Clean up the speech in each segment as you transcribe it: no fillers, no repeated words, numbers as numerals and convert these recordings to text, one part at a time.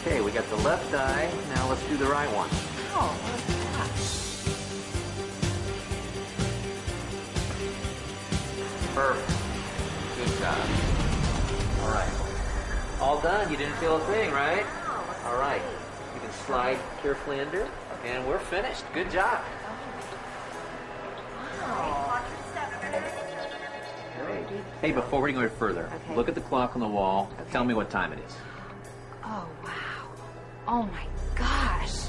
Okay, we got the left eye. Now let's do the right one. Oh, what is that? Perfect. Good job. All right. All done. You didn't feel a thing, right? All right. You can slide carefully under, and we're finished. Good job. Great. Hey, before we go any further, look at the clock on the wall. Tell me what time it is. Oh, wow. Oh, my gosh.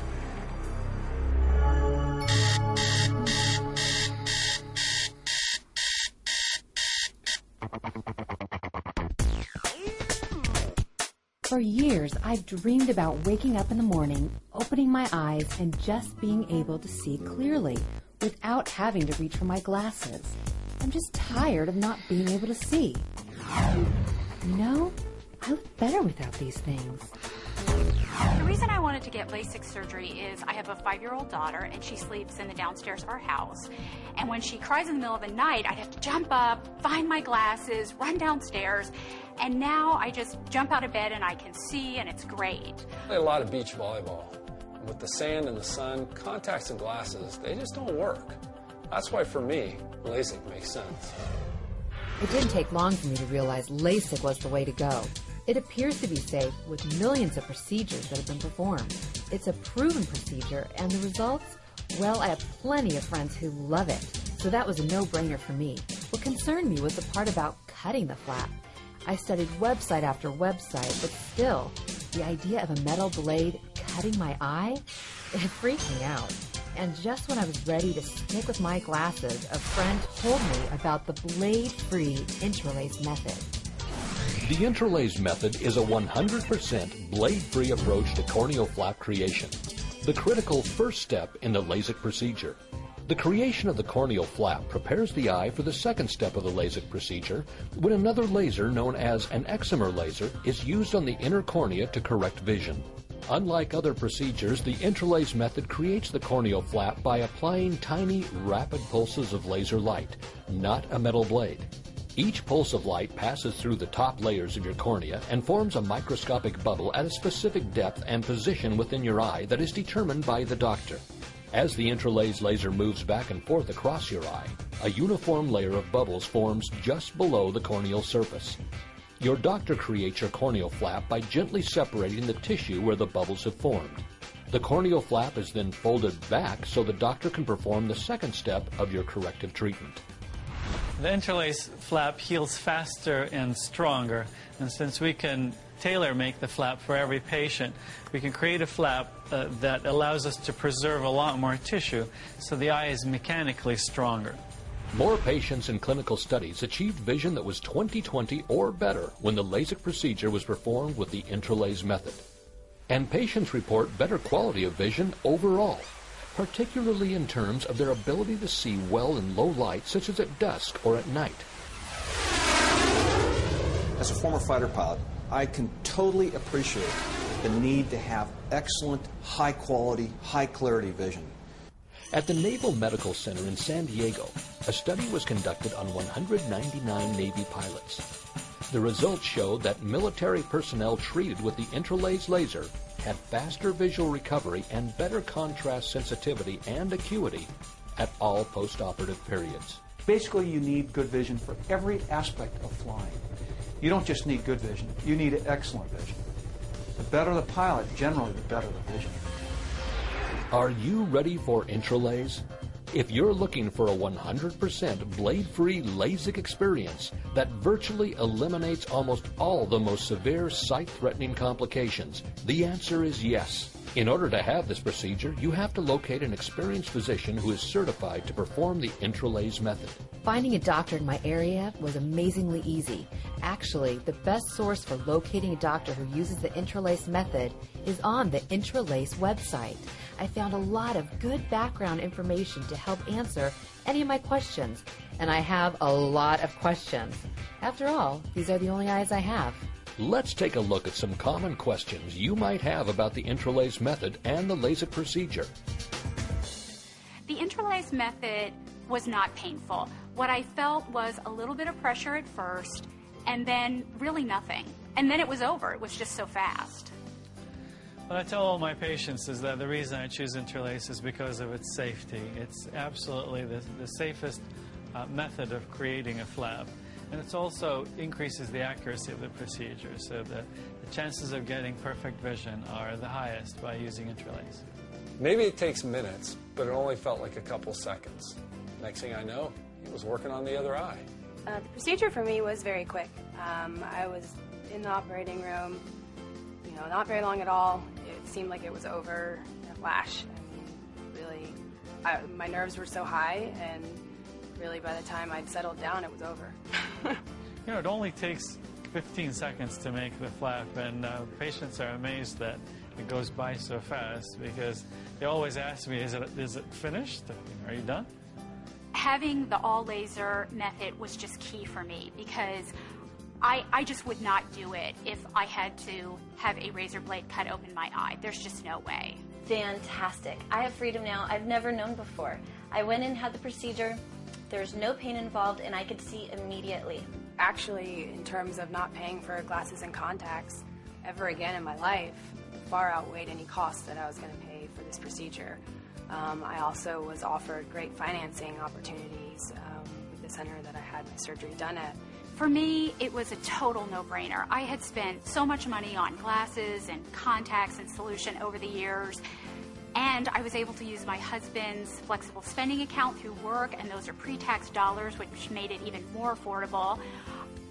For years, I've dreamed about waking up in the morning, opening my eyes, and just being able to see clearly without having to reach for my glasses. I'm just tired of not being able to see. You know, I look better without these things. The reason I wanted to get LASIK surgery is I have a 5-year-old daughter, and she sleeps in the downstairs of our house. And when she cries in the middle of the night, I'd have to jump up, find my glasses, run downstairs. And now I just jump out of bed and I can see, and it's great. I play a lot of beach volleyball. With the sand and the sun, contacts and glasses, they just don't work. That's why, for me, LASIK makes sense. It didn't take long for me to realize LASIK was the way to go. It appears to be safe with millions of procedures that have been performed. It's a proven procedure, and the results? Well, I have plenty of friends who love it, so that was a no-brainer for me. What concerned me was the part about cutting the flap. I studied website after website, but still, the idea of a metal blade cutting my eye, it freaked me out. And just when I was ready to stick with my glasses, a friend told me about the blade-free Intralase method. The Intralase method is a 100% blade-free approach to corneal flap creation, the critical first step in the LASIK procedure. The creation of the corneal flap prepares the eye for the second step of the LASIK procedure, when another laser known as an excimer laser is used on the inner cornea to correct vision. Unlike other procedures, the Intralase method creates the corneal flap by applying tiny, rapid pulses of laser light, not a metal blade. Each pulse of light passes through the top layers of your cornea and forms a microscopic bubble at a specific depth and position within your eye that is determined by the doctor. As the Intralase laser moves back and forth across your eye, a uniform layer of bubbles forms just below the corneal surface. Your doctor creates your corneal flap by gently separating the tissue where the bubbles have formed. The corneal flap is then folded back so the doctor can perform the second step of your corrective treatment. The Intralase flap heals faster and stronger, and since we can tailor-make the flap for every patient, we can create a flap that allows us to preserve a lot more tissue, so the eye is mechanically stronger. More patients in clinical studies achieved vision that was 20/20 or better when the LASIK procedure was performed with the Intralase method. And patients report better quality of vision overall, particularly in terms of their ability to see well in low light, such as at dusk or at night. As a former fighter pilot, I can totally appreciate the need to have excellent, high-quality, high-clarity vision. At the Naval Medical Center in San Diego, a study was conducted on 199 Navy pilots. The results showed that military personnel treated with the Intralase laser had faster visual recovery and better contrast sensitivity and acuity at all post-operative periods. Basically, you need good vision for every aspect of flying. You don't just need good vision, you need excellent vision. The better the pilot, generally the better the vision. Are you ready for Intralase? If you're looking for a 100% blade-free LASIK experience that virtually eliminates almost all the most severe sight-threatening complications, the answer is yes. In order to have this procedure, you have to locate an experienced physician who is certified to perform the Intralase method. Finding a doctor in my area was amazingly easy. Actually, the best source for locating a doctor who uses the Intralase method is on the Intralase website. I found a lot of good background information to help answer any of my questions, and I have a lot of questions. After all, these are the only eyes I have. Let's take a look at some common questions you might have about the Intralase method and the LASIK procedure. The Intralase method was not painful. What I felt was a little bit of pressure at first, and then really nothing. And then it was over. It was just so fast. What I tell all my patients is that the reason I choose Intralase is because of its safety. It's absolutely the safest method of creating a flap. And it also increases the accuracy of the procedure, so that the chances of getting perfect vision are the highest by using Intralase. Maybe it takes minutes, but it only felt like a couple seconds. Next thing I know, he was working on the other eye. The procedure for me was very quick. I was in the operating room, not very long at all. It seemed like it was over in a flash. And really, my nerves were so high, and really by the time I'd settled down, it was over. It only takes 15 seconds to make the flap, and patients are amazed that it goes by so fast, because they always ask me, is it finished? Are you done? Having the all-laser method was just key for me, because I just would not do it if I had to have a razor blade cut open my eye. There's just no way. Fantastic. I have freedom now I've never known before. I went in and had the procedure. There's no pain involved, and I could see immediately. Actually, in terms of not paying for glasses and contacts ever again in my life, far outweighed any costs that I was going to pay for this procedure. I also was offered great financing opportunities with the center that I had my surgery done at. For me, it was a total no-brainer. I had spent so much money on glasses and contacts and solution over the years, and I was able to use my husband's flexible spending account through work, and those are pre-tax dollars, which made it even more affordable.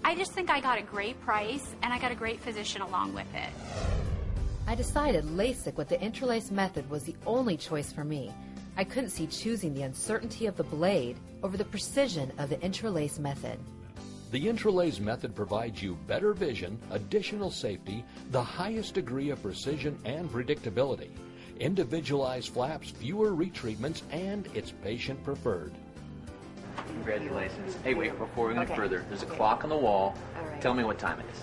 I just think I got a great price, and I got a great physician along with it. I decided Lasik with the Intralase method was the only choice for me. I couldn't see choosing the uncertainty of the blade over the precision of the Intralase method. The Intralase method provides you better vision, additional safety, the highest degree of precision and predictability, individualized flaps, fewer retreatments, and it's patient preferred. Congratulations. Hey, wait, before we go Okay. further, there's a clock on the wall. All right. Tell me what time it is.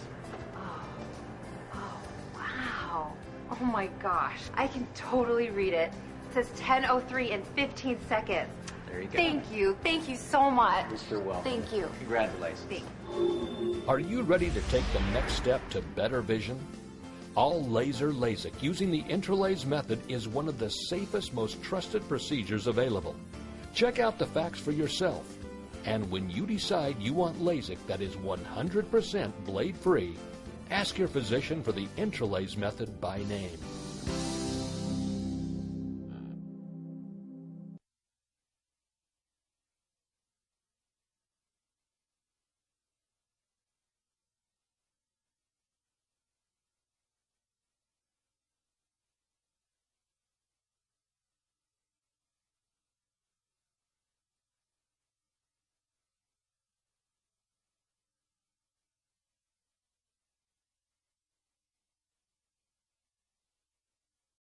Wow. Oh my gosh. I can totally read it. It says 10:03 in 15 seconds. There you go. Thank you. Thank you so much. You're welcome. Thank you. Congratulations. Thank you. Are you ready to take the next step to better vision? All laser LASIK using the Intralase method is one of the safest, most trusted procedures available. Check out the facts for yourself. And when you decide you want LASIK that is 100% blade-free, ask your physician for the Intralase method by name.